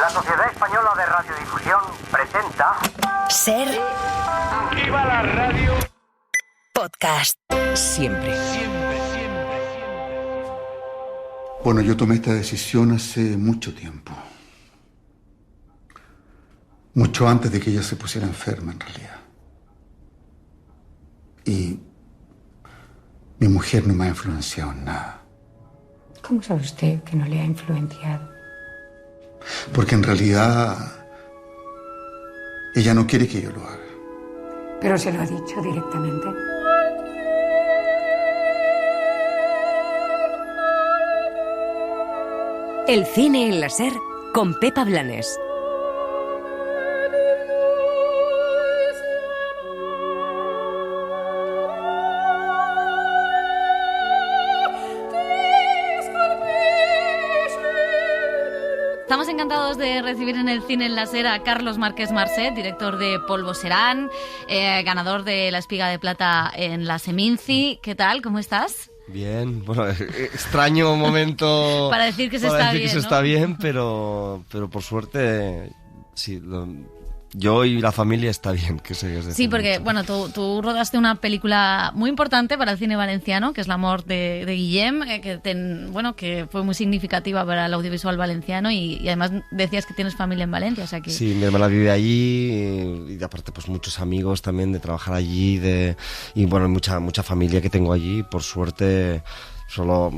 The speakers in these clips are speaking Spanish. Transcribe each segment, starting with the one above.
La Sociedad Española de Radiodifusión presenta... Ser... ¡Viva la radio! Podcast. Siempre. Bueno, yo tomé esta decisión hace mucho tiempo. Mucho antes de que ella se pusiera enferma, en realidad. Y mi mujer no me ha influenciado en nada. ¿Cómo sabe usted que no le ha influenciado? Porque en realidad ella no quiere que yo lo haga. Pero se lo ha dicho directamente. El cine en la Ser con Pepa Blanes. Estamos encantados de recibir en el cine en la Ser a Carlos Márquez Marcet, director de Polvo Serán, ganador de la Espiga de Plata en la Seminci. ¿Qué tal? ¿Cómo estás? Bien, bueno, extraño momento para decir que se está bien, pero por suerte sí, yo y la familia está bien, que sé. Sí, porque mucho. Bueno, tú rodaste una película muy importante para el cine valenciano, que es L'amor de Guillem, que fue muy significativa para el audiovisual valenciano y además decías que tienes familia en Valencia, o sea que... Sí, mi hermana vive allí y aparte pues muchos amigos también de trabajar allí y bueno, mucha familia que tengo allí, por suerte. Solo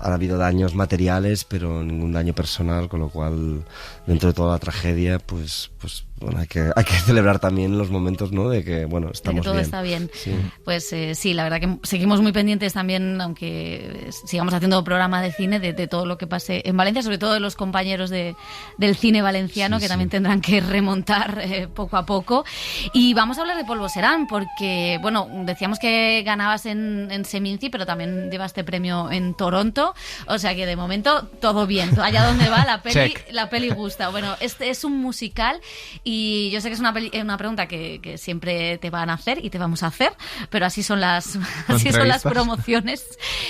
han habido daños materiales, pero ningún daño personal, con lo cual, dentro de toda la tragedia, pues bueno, hay que celebrar también los momentos, ¿no? De que, bueno, estamos bien. De que todo está bien. Sí. Pues sí, la verdad que seguimos muy pendientes también, aunque sigamos haciendo programa de cine, de todo lo que pase en Valencia, sobre todo de los compañeros del cine valenciano, que también tendrán que remontar poco a poco. Y vamos a hablar de Polvo Serán, porque, bueno, decíamos que ganabas en Seminci, pero también llevaste premio en Toronto, o sea que de momento todo bien, allá donde va la peli gusta. Bueno, este es un musical y yo sé que es una pregunta que siempre te van a hacer y te vamos a hacer, pero así son las promociones,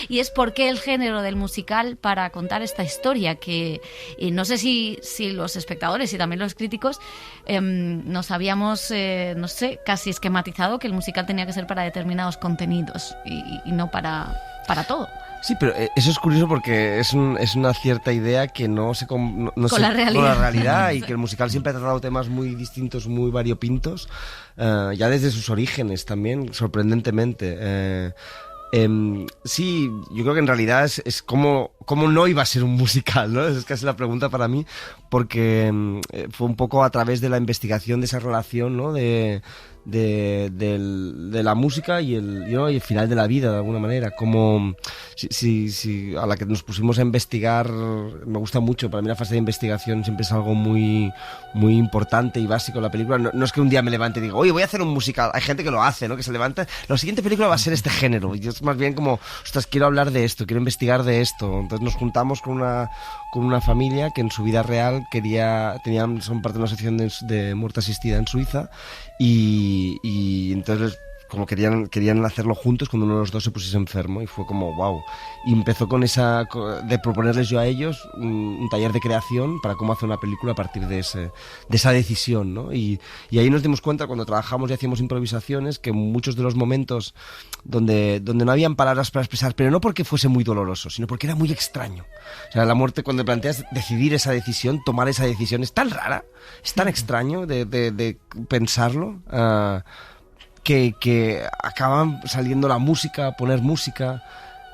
y es ¿por qué el género del musical para contar esta historia? Que no sé si los espectadores y también los críticos nos habíamos, no sé, casi esquematizado que el musical tenía que ser para determinados contenidos y no para todo. Sí, pero eso es curioso porque es una cierta idea que no se con la realidad y que el musical siempre ha tratado temas muy distintos, muy variopintos, ya desde sus orígenes también, sorprendentemente. Sí, yo creo que en realidad es como no iba a ser un musical, ¿no? Es casi la pregunta para mí, porque fue un poco a través de la investigación de esa relación, ¿no? De la música y el final de la vida, de alguna manera. Como si a la que nos pusimos a investigar, me gusta mucho. Para mí la fase de investigación siempre es algo muy, muy importante y básico en la película. No es que un día me levante y diga, oye, voy a hacer un musical. Hay gente que lo hace, ¿no? Que se levanta, la siguiente película va a ser este género. Y es más bien como, ostras, quiero hablar de esto, quiero investigar de esto. Entonces nos juntamos con una familia que en su vida real son parte de una asociación de muerte asistida en Suiza y entonces como querían hacerlo juntos cuando uno de los dos se pusiese enfermo y fue como wow. Y empezó con de proponerles yo a ellos un taller de creación para cómo hacer una película a partir de esa decisión, ¿no? Y ahí nos dimos cuenta cuando trabajamos y hacíamos improvisaciones que muchos de los momentos donde no habían palabras para expresar, pero no porque fuese muy doloroso, sino porque era muy extraño. O sea, la muerte, cuando planteas decidir esa decisión, tomar esa decisión, es tan rara, es tan extraño de pensarlo, que acaban saliendo la música, poner música,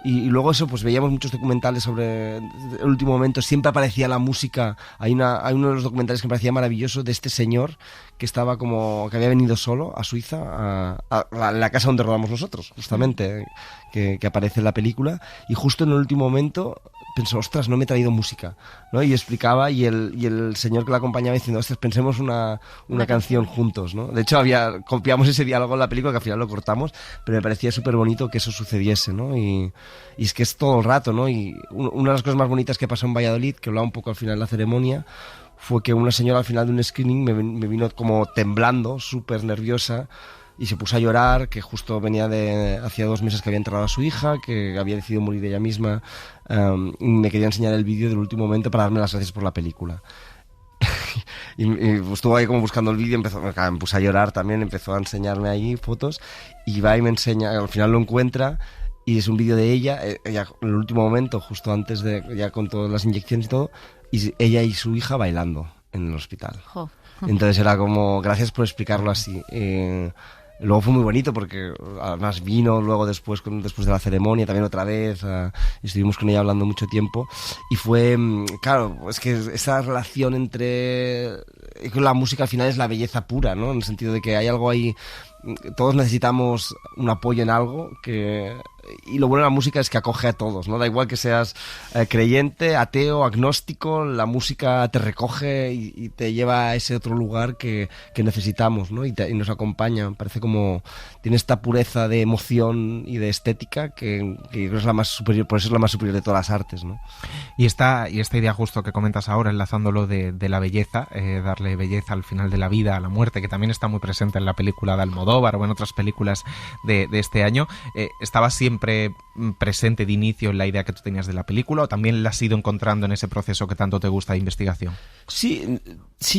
y luego eso, pues veíamos muchos documentales sobre el último momento, siempre aparecía la música. Hay uno de los documentales que me parecía maravilloso de este señor que estaba que había venido solo a Suiza, a la casa donde rodamos nosotros, justamente, que aparece en la película, y justo en el último momento pensó, ostras, no me he traído música, ¿no? Y explicaba, y el señor que la acompañaba diciendo, ostras, pensemos una canción juntos, ¿no? De hecho, copiamos ese diálogo en la película, que al final lo cortamos, pero me parecía súper bonito que eso sucediese, ¿no? Y es que es todo el rato, ¿no? Y una de las cosas más bonitas que pasó en Valladolid, que hablaba un poco al final de la ceremonia, fue que una señora al final de un screening me vino como temblando, súper nerviosa, y se puso a llorar, que justo venía hacía 2 meses que había enterrado a su hija, que había decidido morir ella misma, y me quería enseñar el vídeo del último momento para darme las gracias por la película. y estuvo ahí como buscando el vídeo, me puse a llorar también, empezó a enseñarme ahí fotos y va y me enseña, al final lo encuentra y es un vídeo de ella en el último momento, justo antes de, ya con todas las inyecciones y todo, y ella y su hija bailando en el hospital. Jo. Entonces era como, gracias por explicarlo así. Luego fue muy bonito porque además vino luego después de la ceremonia también otra vez, estuvimos con ella hablando mucho tiempo y fue, claro, es que esa relación entre la música al final es la belleza pura, ¿no? En el sentido de que hay algo ahí, todos necesitamos un apoyo en algo y lo bueno de la música es que acoge a todos, ¿no? Da igual que seas creyente, ateo, agnóstico, la música te recoge y te lleva a ese otro lugar que necesitamos, ¿no? Y nos acompaña. Parece como tiene esta pureza de emoción y de estética que yo creo que es la más superior, por eso es la más superior de todas las artes, ¿no? Y esta idea justo que comentas ahora, enlazándolo de la belleza, darle belleza al final de la vida, a la muerte, que también está muy presente en la película de Almodóvar o en otras películas de este año, estaba siempre presente de inicio en la idea que tú tenías de la película o también la has ido encontrando en ese proceso que tanto te gusta de investigación? Sí,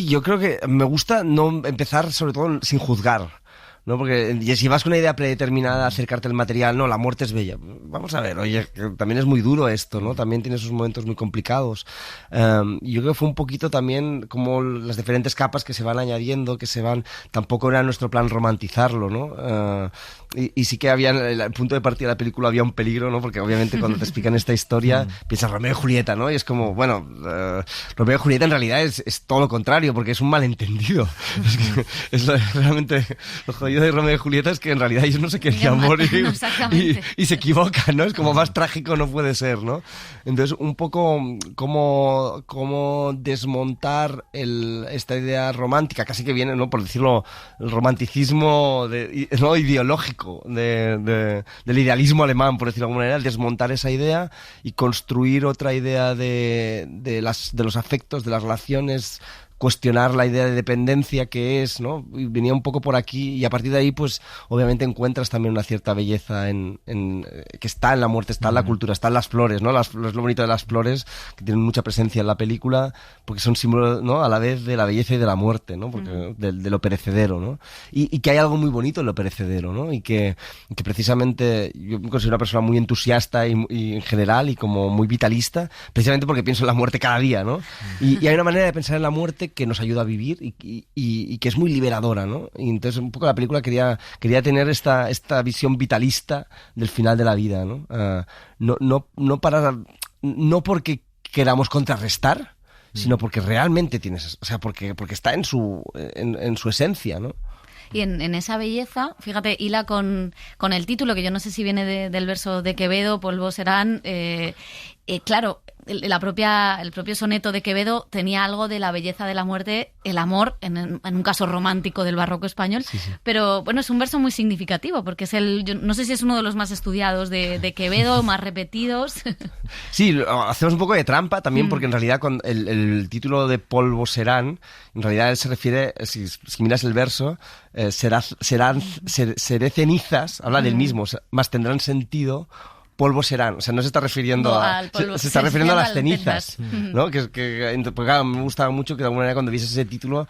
yo creo que me gusta no empezar sobre todo sin juzgar, ¿no? Porque si vas con una idea predeterminada, acercarte al material, no, la muerte es bella. Vamos a ver, oye, que también es muy duro esto, ¿no? También tiene sus momentos muy complicados. Yo creo que fue un poquito también como las diferentes capas que se van añadiendo, tampoco era nuestro plan romantizarlo, ¿no? Y sí que había, en el punto de partida de la película había un peligro, ¿no? Porque obviamente cuando te explican esta historia, piensas Romeo y Julieta, ¿no? Y es como, bueno, Romeo y Julieta en realidad es todo lo contrario, porque es un malentendido. Es realmente lo jodido de Romeo y Julieta es que en realidad ellos no se querían morir y se equivocan, ¿no? Es como más trágico no puede ser, ¿no? Entonces, un poco como desmontar esta idea romántica, casi que viene, ¿no? Por decirlo, el romanticismo ¿no? ideológico del idealismo alemán, por decirlo de alguna manera, el desmontar esa idea y construir otra idea de los afectos, de las relaciones, cuestionar la idea de dependencia que es, ¿no? Y venía un poco por aquí y a partir de ahí, pues, obviamente encuentras también una cierta belleza que está en la muerte, está en la cultura, está en las flores, ¿no? Es lo bonito de las flores, que tienen mucha presencia en la película, porque son símbolos, ¿no? A la vez de la belleza y de la muerte, ¿no? Porque de lo perecedero, ¿no? Y que hay algo muy bonito en lo perecedero, ¿no? Y que precisamente yo me considero una persona muy entusiasta y en general y como muy vitalista, precisamente porque pienso en la muerte cada día, ¿no? Y hay una manera de pensar en la muerte que nos ayuda a vivir y que es muy liberadora, ¿no? Y entonces un poco la película quería tener esta visión vitalista del final de la vida, ¿no? No porque queramos contrarrestar, sino porque realmente tienes, o sea, porque está en su esencia, ¿no? Y en esa belleza, fíjate, hila con el título, que yo no sé si viene del verso de Quevedo, Polvo serán. Claro, el propio soneto de Quevedo tenía algo de la belleza de la muerte, el amor, en un caso romántico del barroco español, sí. Pero bueno, es un verso muy significativo, porque yo no sé si es uno de los más estudiados de Quevedo, más repetidos. Sí, hacemos un poco de trampa también, porque en realidad con el título de Polvo serán, en realidad él se refiere, si miras el verso, seré cenizas, habla del mismo, más tendrán sentido. Polvo serán, o sea, no se está refiriendo se está refiriendo a las cenizas, ¿no? Porque claro, me gustaba mucho que de alguna manera cuando vieses ese título,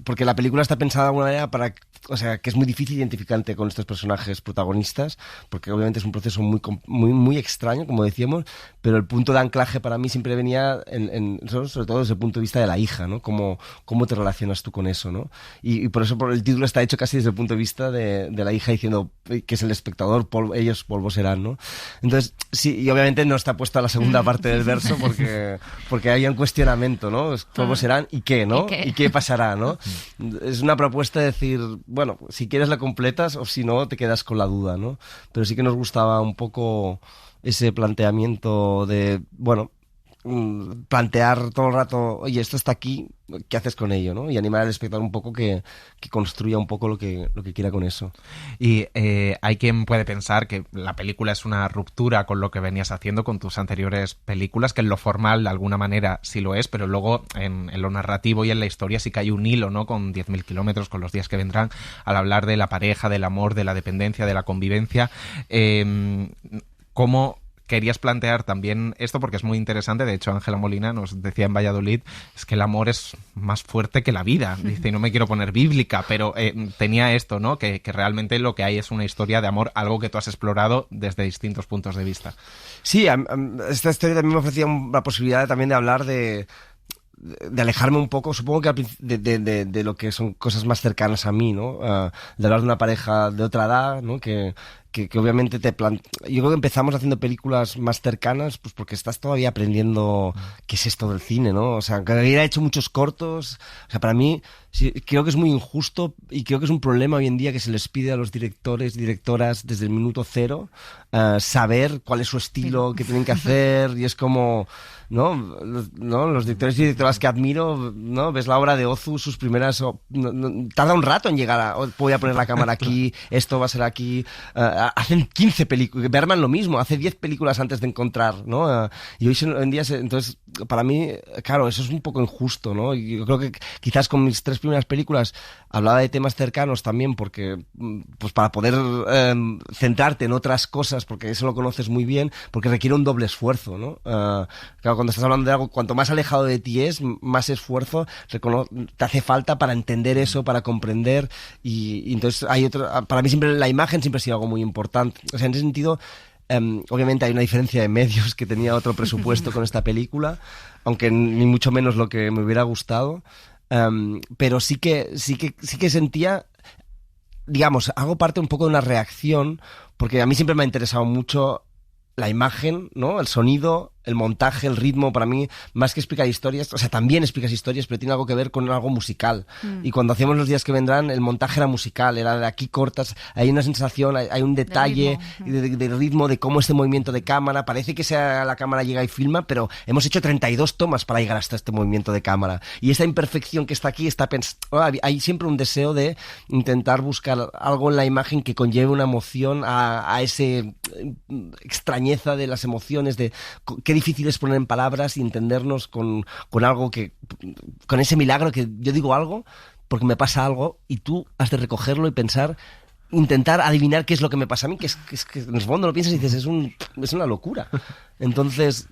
porque la película está pensada de alguna manera o sea, que es muy difícil identificarte con estos personajes protagonistas, porque obviamente es un proceso muy extraño, como decíamos, pero el punto de anclaje para mí siempre venía sobre todo desde el punto de vista de la hija, ¿no? Cómo te relacionas tú con eso, ¿no? Y por eso el título está hecho casi desde el punto de vista de la hija diciendo que es el espectador, ellos polvo serán, ¿no? Entonces, sí, y obviamente no está puesta la segunda parte del verso porque hay un cuestionamiento, ¿no? Polvo serán y qué, ¿no? ¿Y qué pasará, ¿no? Es una propuesta de decir, bueno, si quieres la completas o si no te quedas con la duda, ¿no? Pero sí que nos gustaba un poco ese planteamiento de, bueno, plantear todo el rato, oye, esto está aquí, ¿qué haces con ello, no? Y animar al espectador un poco que construya un poco lo que quiera con eso. Y hay quien puede pensar que la película es una ruptura con lo que venías haciendo con tus anteriores películas, que en lo formal de alguna manera sí lo es, pero luego en lo narrativo y en la historia sí que hay un hilo, ¿no? Con 10.000 kilómetros, con Los días que vendrán, al hablar de la pareja, del amor, de la dependencia, de la convivencia. ¿Cómo querías plantear también esto porque es muy interesante. De hecho, Ángela Molina nos decía en Valladolid, es que el amor es más fuerte que la vida. Dice, y no me quiero poner bíblica, pero tenía esto, ¿no? Que realmente lo que hay es una historia de amor, algo que tú has explorado desde distintos puntos de vista. Sí, esta historia también me ofrecía la posibilidad también de hablar de alejarme un poco, supongo que de lo que son cosas más cercanas a mí, ¿no? De hablar de una pareja de otra edad, ¿no? Que obviamente yo creo que empezamos haciendo películas más cercanas, pues porque estás todavía aprendiendo qué es esto del cine, ¿no? O sea, que hubiera hecho muchos cortos, o sea, para mí sí, creo que es muy injusto y creo que es un problema hoy en día que se les pide a los directores, directoras desde el minuto cero saber cuál es su estilo, qué tienen que hacer, y es como... ¿no? Los directores y directoras que admiro, ¿no? Ves la obra de Ozu, sus primeras... tarda un rato en llegar voy a poner la cámara aquí, esto va a ser aquí... hacen 15 películas. Bergman lo mismo, hace 10 películas antes de encontrar, ¿no? Y hoy en día... Entonces, para mí, claro, eso es un poco injusto, ¿no? Y yo creo que quizás con mis 3 primeras películas hablaba de temas cercanos también, porque pues para poder centrarte en otras cosas, porque eso lo conoces muy bien, porque requiere un doble esfuerzo, ¿no? Claro, cuando estás hablando de algo, cuanto más alejado de ti es, más esfuerzo te hace falta para entender eso, para comprender, y entonces para mí siempre la imagen siempre ha sido algo muy importante. O sea, en ese sentido, obviamente hay una diferencia de medios, que tenía otro presupuesto con esta película, aunque ni mucho menos lo que me hubiera gustado, pero sí que sentía, digamos, hago parte un poco de una reacción, porque a mí siempre me ha interesado mucho la imagen, ¿no? El sonido, el montaje, el ritmo. Para mí, más que explicar historias, o sea, también explicas historias, pero tiene algo que ver con algo musical. Y cuando hacíamos Los días que vendrán, el montaje era musical, era de aquí cortas, hay una sensación, hay un detalle de ritmo, de cómo este movimiento de cámara, parece que la cámara llega y filma, pero hemos hecho 32 tomas para llegar hasta este movimiento de cámara. Y esta imperfección que está aquí, hay siempre un deseo de intentar buscar algo en la imagen que conlleve una emoción a ese extrañeza de las emociones, de qué difícil es poner en palabras y entendernos con algo con ese milagro que yo digo algo porque me pasa algo y tú has de recogerlo y pensar, intentar adivinar qué es lo que me pasa a mí, que en el fondo lo piensas y dices, es una locura. Entonces,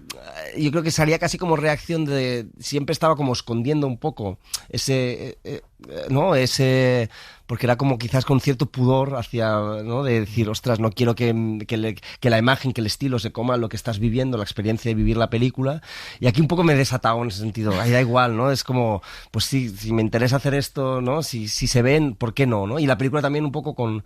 yo creo que salía casi como reacción siempre estaba como escondiendo un poco porque era como quizás con cierto pudor hacia, ¿no? De decir, ostras, no quiero que la imagen, que el estilo se coma lo que estás viviendo, la experiencia de vivir la película. Y aquí un poco me he desatado en ese sentido. Ahí da igual, ¿no? Es como, pues sí, si me interesa hacer esto, ¿no? Si se ven, ¿por qué no? Y la película también un poco con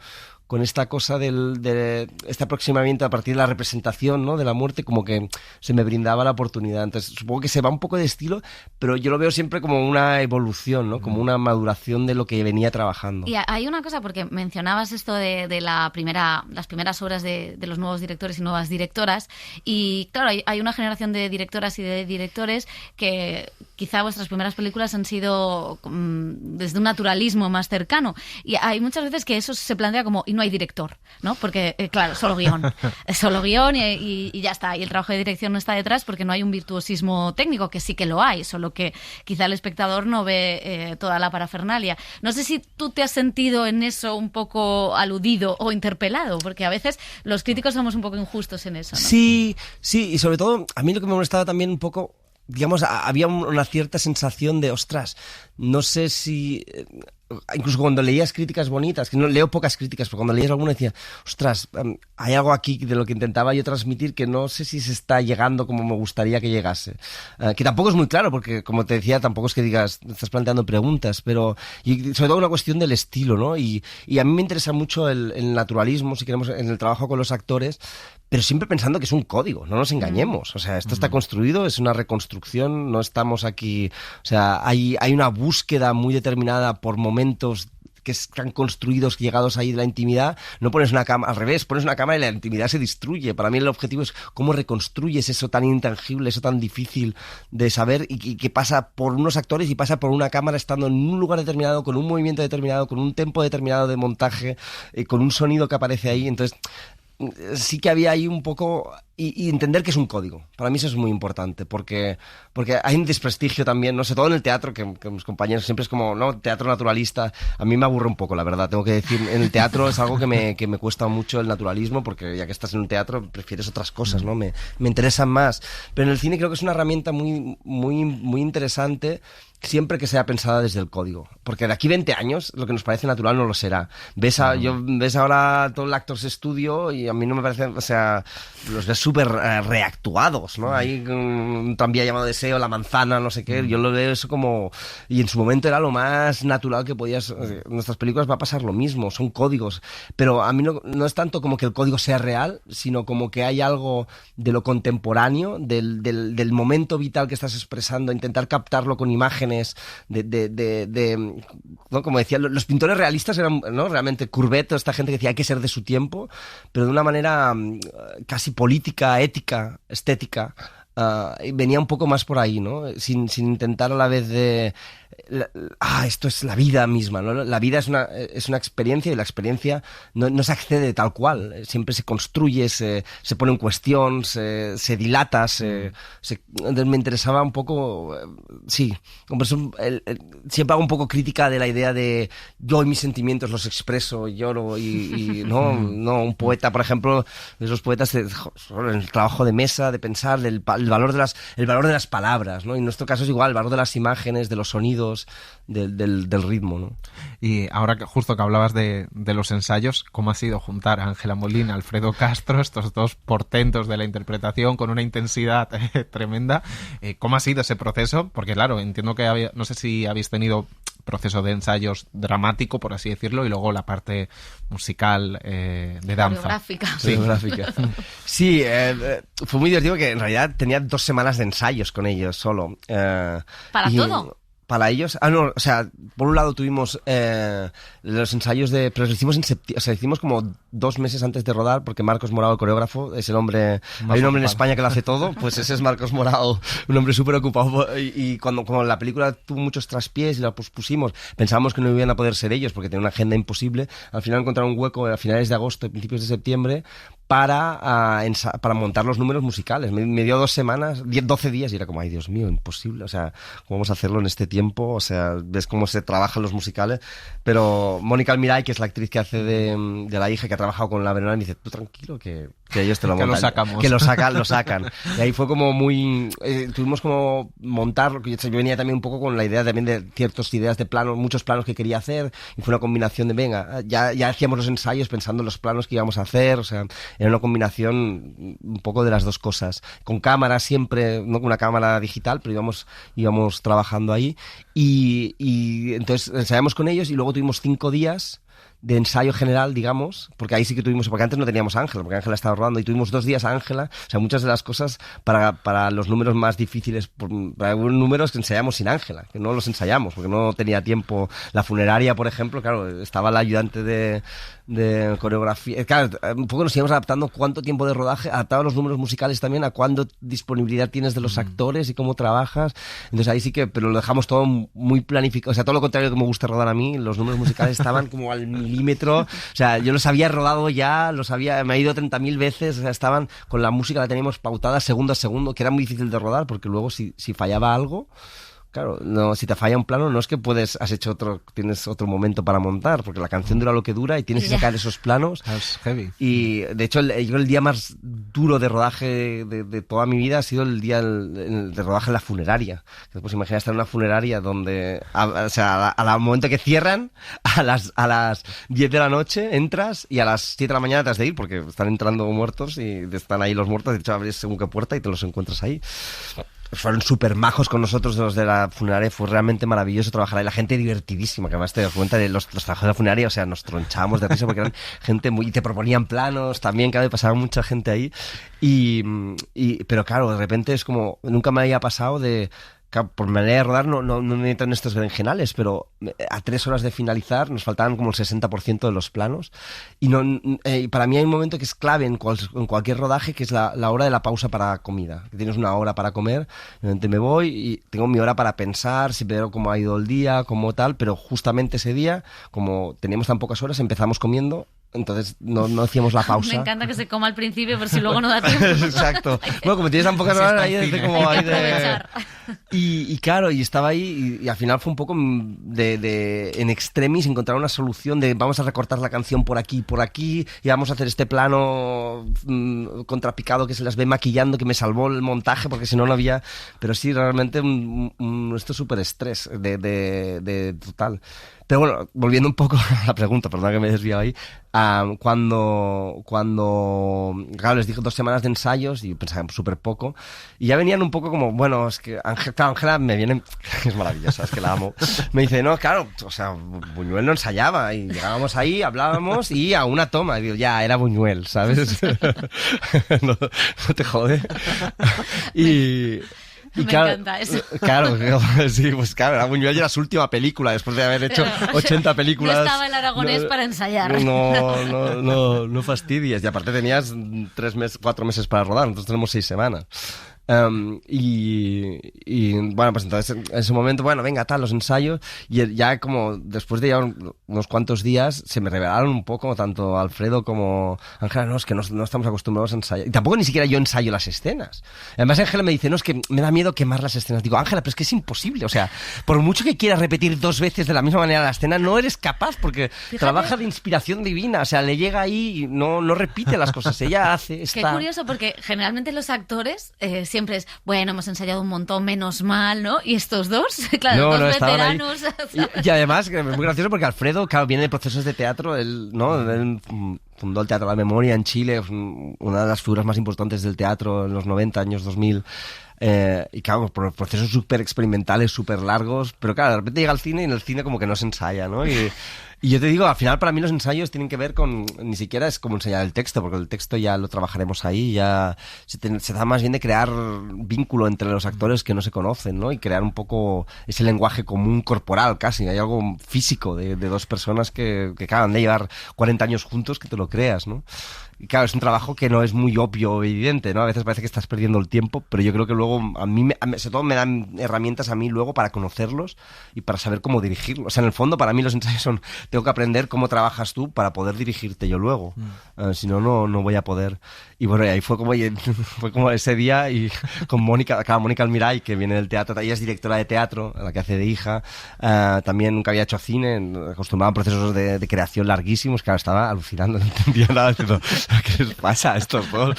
esta cosa de este aproximamiento a partir de la representación, ¿no? De la muerte, como que se me brindaba la oportunidad. Entonces, supongo que se va un poco de estilo, pero yo lo veo siempre como una evolución, ¿no? Como una maduración de lo que venía trabajando. Y hay una cosa, porque mencionabas esto de las primeras obras de los nuevos directores y nuevas directoras, y claro, hay una generación de directoras y de directores que quizá vuestras primeras películas han sido desde un naturalismo más cercano, y hay muchas veces que eso se plantea como, y no hay director, ¿no? Porque, claro, solo guión y ya está, y el trabajo de dirección no está detrás porque no hay un virtuosismo técnico, que sí que lo hay, solo que quizá el espectador no ve toda la parafernalia. No sé si tú te has sentido en eso un poco aludido o interpelado, porque a veces los críticos somos un poco injustos en eso, ¿no? Sí, y sobre todo, a mí lo que me molestaba también un poco, digamos, había una cierta sensación de, ostras, no sé si... Incluso cuando leías críticas bonitas, que no leo pocas críticas, pero cuando leías alguna decía, ostras, hay algo aquí de lo que intentaba yo transmitir que no sé si se está llegando como me gustaría que llegase. Que tampoco es muy claro, porque como te decía, tampoco es que digas, estás planteando preguntas, pero y sobre todo una cuestión del estilo, ¿no? Y a mí me interesa mucho el naturalismo, si queremos, en el trabajo con los actores, pero siempre pensando que es un código, no nos engañemos. O sea, esto está construido, es una reconstrucción, no estamos aquí... O sea, hay una búsqueda muy determinada por momentos que están construidos, llegados ahí de la intimidad. No pones una cámara, al revés, pones una cámara y la intimidad se destruye. Para mí el objetivo es cómo reconstruyes eso tan intangible, eso tan difícil de saber y que pasa por unos actores y pasa por una cámara estando en un lugar determinado, con un movimiento determinado, con un tempo determinado de montaje, con un sonido que aparece ahí. Entonces... sí que había ahí un poco y entender que es un código. Para mí eso es muy importante, porque hay un desprestigio también, no sé, todo en el teatro, que mis compañeros siempre es como, no, teatro naturalista. A mí me aburre un poco, la verdad, tengo que decir. En el teatro es algo que me cuesta mucho el naturalismo, porque ya que estás en un teatro prefieres otras cosas, ¿no? Me interesan más. Pero en el cine creo que es una herramienta muy, muy, muy interesante, siempre que sea pensada desde el código. Porque de aquí 20 años lo que nos parece natural no lo será. Ves ahora todo el Actors Studio y a mí no me parece, o sea, los ves súper reactuados, ¿no? Hay un tranvía llamado Deseo, La Manzana, no sé qué, yo lo veo eso como... Y en su momento era lo más natural que podías... En nuestras películas va a pasar lo mismo, son códigos. Pero a mí no es tanto como que el código sea real, sino como que hay algo de lo contemporáneo, del momento vital que estás expresando, intentar captarlo con imágenes, ¿no? Como decía, los pintores realistas eran, ¿no? Realmente Courbet, esta gente que decía hay que ser de su tiempo, pero de una manera casi política, ética, estética. Venía un poco más por ahí, ¿no? Sin intentar a la vez de... esto es la vida misma, ¿no? La vida es una experiencia, y la experiencia no se accede tal cual, siempre se construye, se pone en cuestión, se dilata, me interesaba un poco, sí, siempre hago un poco crítica de la idea de yo y mis sentimientos los expreso, lloro y no, un poeta, por ejemplo, de esos poetas, el trabajo de mesa, de pensar, el valor de las palabras, ¿no? Y en nuestro caso es igual, el valor de las imágenes, de los sonidos, del ritmo, ¿no? Y ahora que justo que hablabas de los ensayos, ¿cómo ha sido juntar a Ángela Molina, Alfredo Castro, estos dos portentos de la interpretación con una intensidad tremenda? ¿Cómo ha sido ese proceso? Porque claro, entiendo que no sé si habéis tenido proceso de ensayos dramático, por así decirlo, y luego la parte musical de danza. Coreográfica. Sí, coreográfica. Sí, fue muy divertido porque en realidad tenía 2 semanas de ensayos con ellos solo. ¿Para todo? Para ellos, no, o sea, por un lado tuvimos los ensayos pero los hicimos en septiembre, o sea, hicimos como 2 meses antes de rodar, porque Marcos Morao, el coreógrafo, es el hombre, hay un hombre en España que lo hace todo, pues ese es Marcos Morao, un hombre súper ocupado, y como la película tuvo muchos traspiés y la pospusimos, pensábamos que no iban a poder ser ellos, porque tenían una agenda imposible, al final encontraron un hueco a finales de agosto, principios de septiembre, para montar los números musicales. Me dio 2 semanas, 12 días, y era como, ay, Dios mío, imposible, o sea, ¿cómo vamos a hacerlo en este tiempo? O sea, ves cómo se trabajan los musicales, pero Mónica Almiray, que es la actriz que hace de la hija, que ha trabajado con La Verona, me dice, tú tranquilo, que ellos te lo montan. Que lo sacamos. Que lo sacan. Y ahí fue como muy... tuvimos como montar, yo venía también un poco con la idea también de ciertas ideas de planos, muchos planos que quería hacer, y fue una combinación de, venga, ya hacíamos los ensayos pensando en los planos que íbamos a hacer, o sea, era una combinación un poco de las dos cosas. Con cámara siempre, no con una cámara digital, pero íbamos trabajando ahí. Y entonces ensayamos con ellos y luego tuvimos 5 días de ensayo general, digamos, porque ahí sí que tuvimos, porque antes no teníamos a Ángela, porque Ángela estaba rodando, y tuvimos 2 días a Ángela, o sea, muchas de las cosas para los números más difíciles, para algunos números que ensayamos sin Ángela, que no los ensayamos, porque no tenía tiempo. La funeraria, por ejemplo, claro, estaba la ayudante de coreografía, claro, un poco nos íbamos adaptando cuánto tiempo de rodaje, adaptado los números musicales también a cuándo disponibilidad tienes de los actores y cómo trabajas, entonces ahí sí que, pero lo dejamos todo muy planificado, o sea, todo lo contrario que me gusta rodar a mí, los números musicales estaban como al milímetro, o sea, yo los había rodado ya, me he ido 30.000 veces, o sea, estaban con la música, la teníamos pautada segundo a segundo, que era muy difícil de rodar, porque luego si fallaba algo, claro, no, si te falla un plano no es que tienes otro momento para montar, porque la canción dura lo que dura y tienes que sacar esos planos. Es heavy. Y de hecho el día más duro de rodaje de toda mi vida ha sido el día de rodaje en la funeraria. Pues imagina estar en una funeraria donde, al momento que cierran, a las 10 de la noche entras y a las 7 de la mañana te has de ir, porque están entrando muertos y están ahí los muertos, de hecho abres según qué puerta y te los encuentras ahí. Fueron súper majos con nosotros los de la funeraria, fue realmente maravilloso trabajar ahí, la gente divertidísima, que además te das cuenta de los trabajadores de la funeraria, o sea, nos tronchábamos de risa porque eran gente y te proponían planos también, cada vez pasaba mucha gente ahí, pero claro, de repente es como, nunca me había pasado de... Por manera de rodar no me meto en estos berenjenales, pero a 3 horas de finalizar nos faltaban como el 60% de los planos, y para mí hay un momento que es clave en cualquier rodaje, que es la hora de la pausa para comida, que tienes una hora para comer, me voy y tengo mi hora para pensar, si veo cómo ha ido el día, cómo tal, pero justamente ese día, como teníamos tan pocas horas, empezamos comiendo Entonces no hacíamos la pausa. Me encanta que se coma al principio, por si luego no da tiempo. Exacto. Bueno, como tienes tan pocas horas, ahí dice como hay que aprovechar. Y claro, y estaba ahí y al final fue un poco de en extremis encontrar una solución de vamos a recortar la canción por aquí y vamos a hacer este plano contrapicado que se las ve maquillando, que me salvó el montaje porque si no había... Pero sí, realmente esto es súper estrés de total. Pero bueno, volviendo un poco a la pregunta, perdón que me he desviado ahí, cuando claro, les dije 2 semanas de ensayos y pensaba súper poco, y ya venían un poco como, bueno, es que Ángela me viene, es maravillosa, es que la amo, me dice, no, claro, o sea, Buñuel no ensayaba, y llegábamos ahí, hablábamos, y a una toma, y digo, ya, era Buñuel, ¿sabes? no te jode. Y me claro, encanta eso. Claro, sí, pues claro, era Buñuel y era su última película, después de haber hecho 80 películas. No estaba el aragonés para ensayar. No fastidies. Y aparte tenías 4 meses para rodar, nosotros tenemos 6 semanas. Y bueno, pues entonces en ese momento, bueno, venga, los ensayos, y ya como después de ya unos cuantos días se me revelaron un poco, tanto Alfredo como Ángela, no, es que no estamos acostumbrados a ensayar, y tampoco ni siquiera yo ensayo las escenas. Además Ángela me dice, no, es que me da miedo quemar las escenas. Digo, Ángela, pero es que es imposible, o sea, por mucho que quieras repetir 2 veces de la misma manera la escena, no eres capaz, porque trabaja de inspiración divina, o sea, le llega ahí y no repite las cosas, ella hace, está... Qué curioso, porque generalmente los actores siempre es, bueno, hemos ensayado un montón, menos mal, ¿no? Y estos dos, claro, dos veteranos. Y además, es muy gracioso porque Alfredo, claro, viene de procesos de teatro, él fundó el Teatro de la Memoria en Chile, una de las figuras más importantes del teatro en los 90, años 2000. Y claro, por procesos súper experimentales, súper largos, pero claro, de repente llega al cine y en el cine como que no se ensaya, ¿no? Y yo te digo, al final para mí los ensayos tienen que ver con, ni siquiera es como enseñar el texto, porque el texto ya lo trabajaremos ahí, ya se da más bien de crear vínculo entre los actores que no se conocen, ¿no? Y crear un poco ese lenguaje común corporal casi, hay algo físico de 2 personas que claro, han de llevar 40 años juntos, que te lo creas, ¿no? Y claro, es un trabajo que no es muy obvio o evidente, ¿no? A veces parece que estás perdiendo el tiempo, pero yo creo que luego sobre todo me dan herramientas a mí luego para conocerlos y para saber cómo dirigirlos. O sea, en el fondo para mí los ensayos son, tengo que aprender cómo trabajas tú para poder dirigirte yo luego. Si no, no voy a poder. Y bueno, y ahí fue como ese día, y con Mónica Almiray, que viene del teatro, ella es directora de teatro, la que hace de hija, también nunca había hecho cine, acostumbrada a procesos de creación larguísimos, claro, estaba alucinando, no entendía nada, diciendo, ¿qué les pasa a estos dos?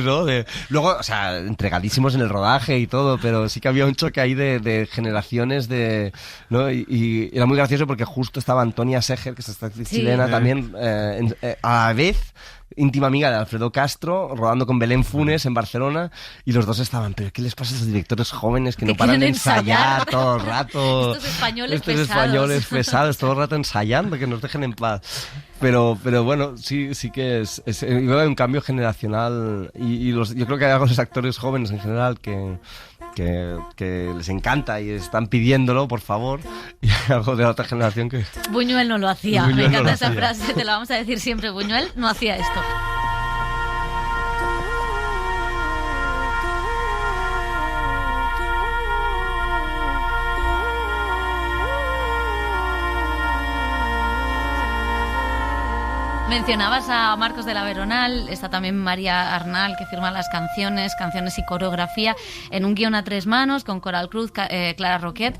¿No? Luego, o sea, entregadísimos en el rodaje y todo, pero sí que había un choque ahí de generaciones, ¿no? Y era muy gracioso porque justo estaba Antonia Seger, que es esta actriz chilena también, a la vez íntima amiga de Alfredo Castro, rodando con Belén Funes en Barcelona, y los dos estaban, pero ¿qué les pasa a esos directores jóvenes que no paran de ensayar todo el rato? Estos españoles pesados todo el rato ensayando, que nos dejen en paz. Pero bueno, sí que es un cambio generacional, y yo creo que hay algunos actores jóvenes en general que les encanta y están pidiéndolo, por favor, y hay algo de la otra generación que... Buñuel no lo hacía, me encanta esa frase, te la vamos a decir siempre, Buñuel no hacía esto. Mencionabas a Marcos de la Veronal, está también María Arnal, que firma las canciones y coreografía en un guión a 3 manos con Coral Cruz, Clara Roquet.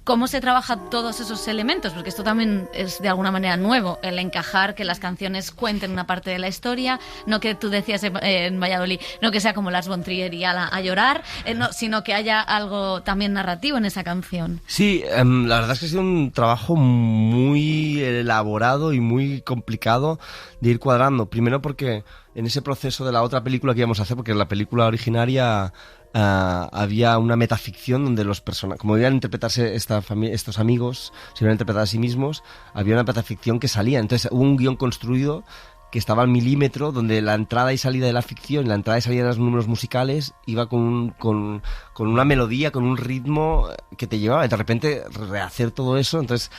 ¿Cómo se trabaja todos esos elementos? Porque esto también es de alguna manera nuevo, el encajar, que las canciones cuenten una parte de la historia, no que tú decías en Valladolid, no que sea como Lars von Trier y a llorar, sino que haya algo también narrativo en esa canción. Sí, la verdad es que ha sido un trabajo muy elaborado y muy complicado de ir cuadrando. Primero porque en ese proceso de la otra película que íbamos a hacer, porque en la película originaria... había una metaficción donde los personajes, como iban a interpretarse estos amigos, se iban a interpretar a sí mismos, había una metaficción que salía. Entonces hubo un guión construido que estaba al milímetro, donde la entrada y salida de la ficción, la entrada y salida de los números musicales iba con con una melodía, con un ritmo que te llevaba, de repente rehacer todo eso. Entonces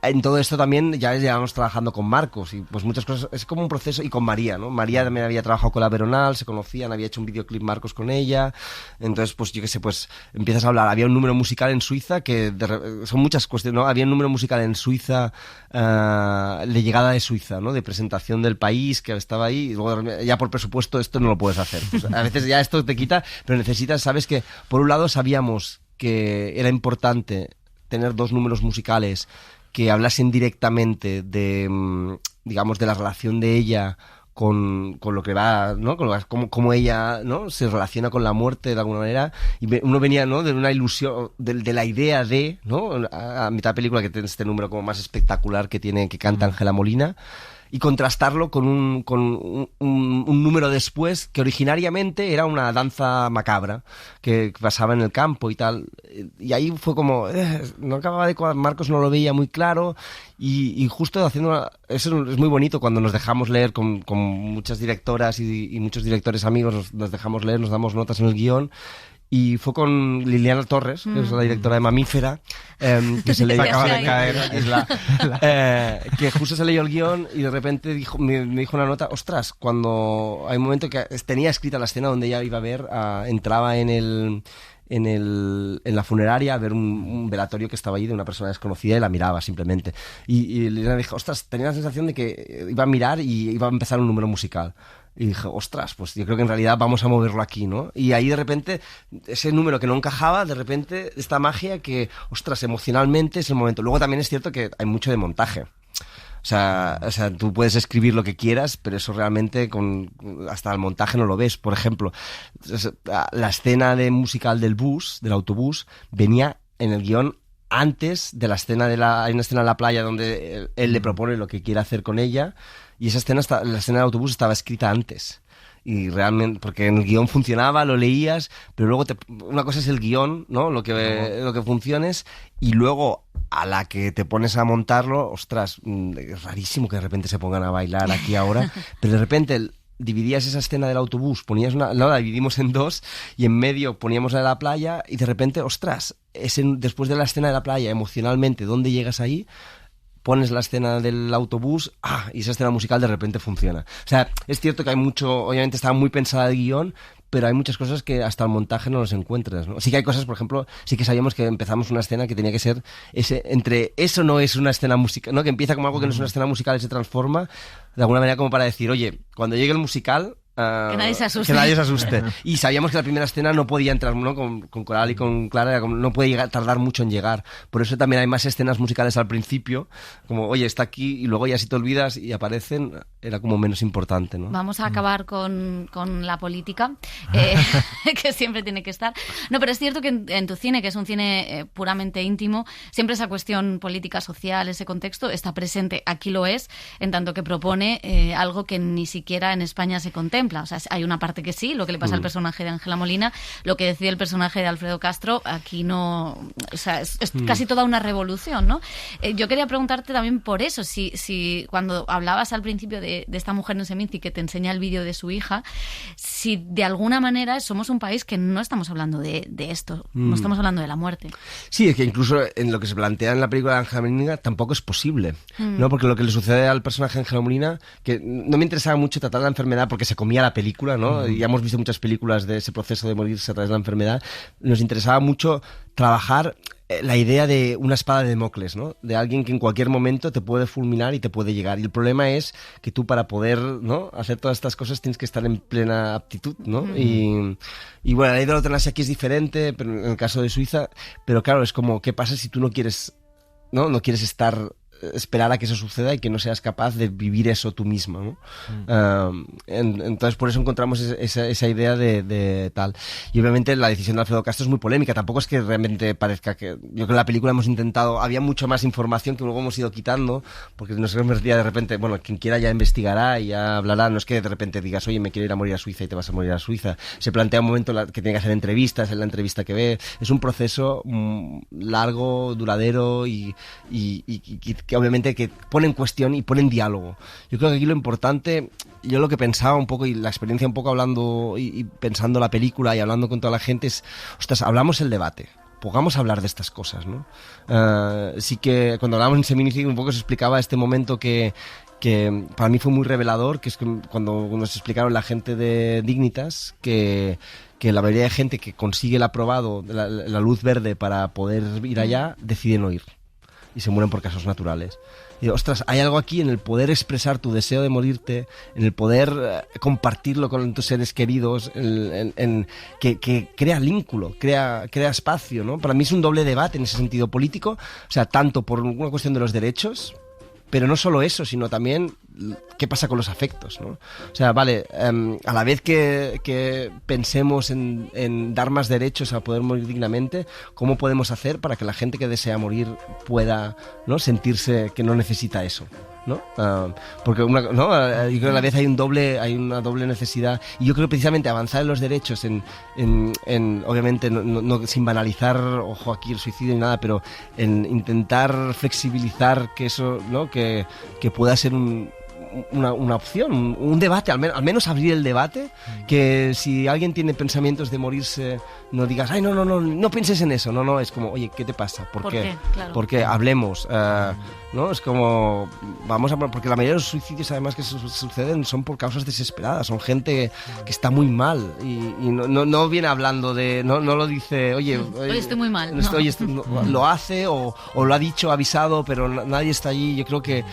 en todo esto también ya llevamos trabajando con Marcos y pues muchas cosas, es como un proceso, y con María, ¿no? María también había trabajado con la Veronal, se conocían, había hecho un videoclip Marcos con ella, entonces pues yo qué sé, pues empiezas a hablar, había un número musical en Suiza que son muchas cuestiones, ¿no? Había un número musical en Suiza de llegada de Suiza, ¿no? De presentación del país que estaba ahí, y luego ya por presupuesto esto no lo puedes hacer, pues, a veces ya esto te quita, pero necesitas, sabes que por un lado sabíamos que era importante tener 2 números musicales que hablasen directamente de, digamos, de la relación de ella con lo que va, ¿no? Cómo ella, ¿no? Se relaciona con la muerte de alguna manera, y uno venía, ¿no? De una ilusión, de la idea de, ¿no? A mitad de película que tiene este número como más espectacular que canta Ángela Molina, y contrastarlo con un número después que originariamente era una danza macabra que pasaba en el campo y tal, y ahí fue como no acababa de cuadrar, Marcos no lo veía muy claro, y justo haciendo eso es muy bonito cuando nos dejamos leer con muchas directoras y muchos directores amigos, nos dejamos leer, nos damos notas en el guión. Y fue con Liliana Torres, que es la directora de Mamífera, que se le acaba de caer, que justo se leyó el guión y de repente me dijo una nota, ostras, cuando hay un momento que tenía escrita la escena donde ella iba a ver, entraba en la funeraria a ver un velatorio que estaba allí de una persona desconocida y la miraba simplemente. Y Liliana dijo, ostras, tenía la sensación de que iba a mirar y iba a empezar un número musical. Y dije, ostras, pues yo creo que en realidad vamos a moverlo aquí, ¿no? Y ahí de repente, ese número que no encajaba, de repente, esta magia que, ostras, emocionalmente es el momento. Luego también es cierto que hay mucho de montaje. O sea, tú puedes escribir lo que quieras, pero eso realmente hasta el montaje no lo ves. Por ejemplo, la escena musical del autobús, venía en el guión antes de la escena hay una escena en la playa donde él le propone lo que quiere hacer con ella, y esa escena, la escena del autobús estaba escrita antes. Y realmente, porque en el guión funcionaba, lo leías, pero luego una cosa es el guión, ¿no? Lo que funciones, y luego a la que te pones a montarlo, ostras, es rarísimo que de repente se pongan a bailar aquí ahora, pero de repente dividías esa escena del autobús, la dividimos en 2, y en medio poníamos la de la playa, y de repente, ostras, después de la escena de la playa, emocionalmente, ¿dónde llegas ahí? Pones la escena del autobús, y esa escena musical de repente funciona. O sea, es cierto que hay mucho, obviamente estaba muy pensada el guión, pero hay muchas cosas que hasta el montaje no los encuentras, ¿no? Sí que hay cosas, por ejemplo, sí que sabíamos que empezamos una escena que tenía que ser eso no es una escena musical, ¿no? Que empieza como algo que no es una escena musical y se transforma de alguna manera como para decir, oye, cuando llegue el musical, que nadie se asuste. Que nadie se asuste. Y sabíamos que la primera escena no podía entrar, ¿no? Con Coral y con Clara, no puede tardar mucho en llegar. Por eso también hay más escenas musicales al principio, como, oye, está aquí, y luego ya si te olvidas y aparecen, era como menos importante, ¿no? Vamos a acabar con la política, que siempre tiene que estar. No, pero es cierto que en tu cine, que es un cine puramente íntimo, siempre esa cuestión política, social, ese contexto, está presente. Aquí lo es, en tanto que propone algo que ni siquiera en España se contempla. O sea, hay una parte que sí, lo que le pasa al personaje de Ángela Molina, lo que decide el personaje de Alfredo Castro, aquí no... O sea, es casi toda una revolución, ¿no? Yo quería preguntarte también por eso, si cuando hablabas al principio de esta mujer en Seminci que te enseña el vídeo de su hija, si de alguna manera somos un país que no estamos hablando de esto, no estamos hablando de la muerte. Sí, es que incluso en lo que se plantea en la película de Ángela Molina tampoco es posible, ¿no? Porque lo que le sucede al personaje de Ángela Molina, que no me interesaba mucho tratar la enfermedad porque se comía la película, ¿no? Ya hemos visto muchas películas de ese proceso de morirse a través de la enfermedad. Nos interesaba mucho trabajar la idea de una espada de Damocles, ¿no? De alguien que en cualquier momento te puede fulminar y te puede llegar. Y el problema es que tú, para poder, ¿no?, hacer todas estas cosas, tienes que estar en plena aptitud, ¿no? Y bueno, la ley de la eutanasia aquí es diferente, pero en el caso de Suiza, pero claro, es como, ¿qué pasa si tú no quieres esperar a que eso suceda y que no seas capaz de vivir eso tú misma, ¿no? Entonces por eso encontramos esa idea de tal. Y obviamente la decisión de Alfredo Castro es muy polémica. Tampoco es que realmente parezca que... Yo creo que en la película hemos intentado... Había mucho más información que luego hemos ido quitando, porque nos convertía de repente... Bueno, quien quiera ya investigará y ya hablará. No es que de repente digas, oye, me quiero ir a morir a Suiza y te vas a morir a Suiza. Se plantea un momento que tiene que hacer entrevistas, en la entrevista que ve. Es un proceso largo, duradero y obviamente que pone en cuestión y pone en diálogo. Yo creo que aquí lo importante, yo lo que pensaba un poco y la experiencia un poco hablando y pensando la película y hablando con toda la gente es, ostras, hablamos el debate. Pongamos a hablar de estas cosas, ¿no? Sí que cuando hablábamos en Seminicide un poco se explicaba este momento que para mí fue muy revelador, que es que cuando nos explicaron la gente de Dignitas que la mayoría de gente que consigue el aprobado, la luz verde para poder ir allá, decide no ir y se mueren por casos naturales. Y ostras, hay algo aquí en el poder expresar tu deseo de morirte, en el poder compartirlo con tus seres queridos, que crea vínculo, crea espacio, ¿no? Para mí es un doble debate en ese sentido político, o sea, tanto por una cuestión de los derechos, pero no solo eso, sino también qué pasa con los afectos, ¿no? O sea, vale, a la vez que pensemos en dar más derechos a poder morir dignamente, ¿cómo podemos hacer para que la gente que desea morir pueda, ¿no?, sentirse que no necesita eso, ¿no? Porque yo creo que a la vez hay una doble necesidad, y yo creo que precisamente avanzar en los derechos, obviamente no sin banalizar, ojo aquí el suicidio ni nada, pero en intentar flexibilizar que eso, ¿no?, que pueda ser una opción, un debate, al menos abrir el debate, que si alguien tiene pensamientos de morirse, no digas, ay, no pienses en eso, no, es como, oye, ¿qué te pasa? ¿Por qué? Claro. Porque hablemos, ¿no? Es como, porque la mayoría de los suicidios además que suceden son por causas desesperadas, son gente que está muy mal y no viene hablando de, no lo dice, oye, estoy muy mal. Lo hace o lo ha dicho, avisado, pero nadie está allí. Yo creo que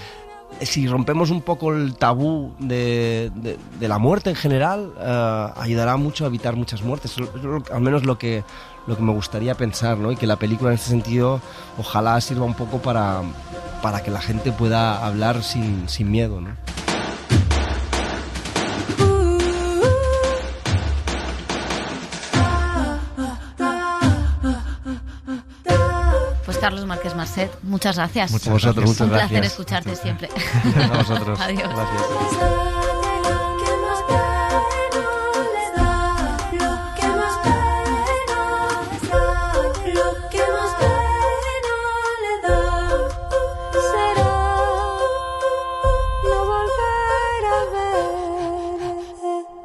si rompemos un poco el tabú de la muerte en general, ayudará mucho a evitar muchas muertes. Al menos lo que me gustaría pensar, ¿no? Y que la película en este sentido ojalá sirva un poco para que la gente pueda hablar sin miedo, ¿no? Carlos Márquez Marcet, muchas gracias. Muchas gracias. Un placer escucharte siempre. A vosotros. Adiós. Gracias.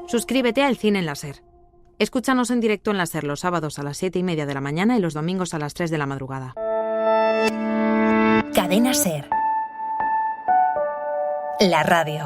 Suscríbete al Cine en la SER. Escúchanos en directo en la SER los sábados a las 7:30 de la mañana y los domingos a las 3 de la madrugada. Cadena SER. La radio.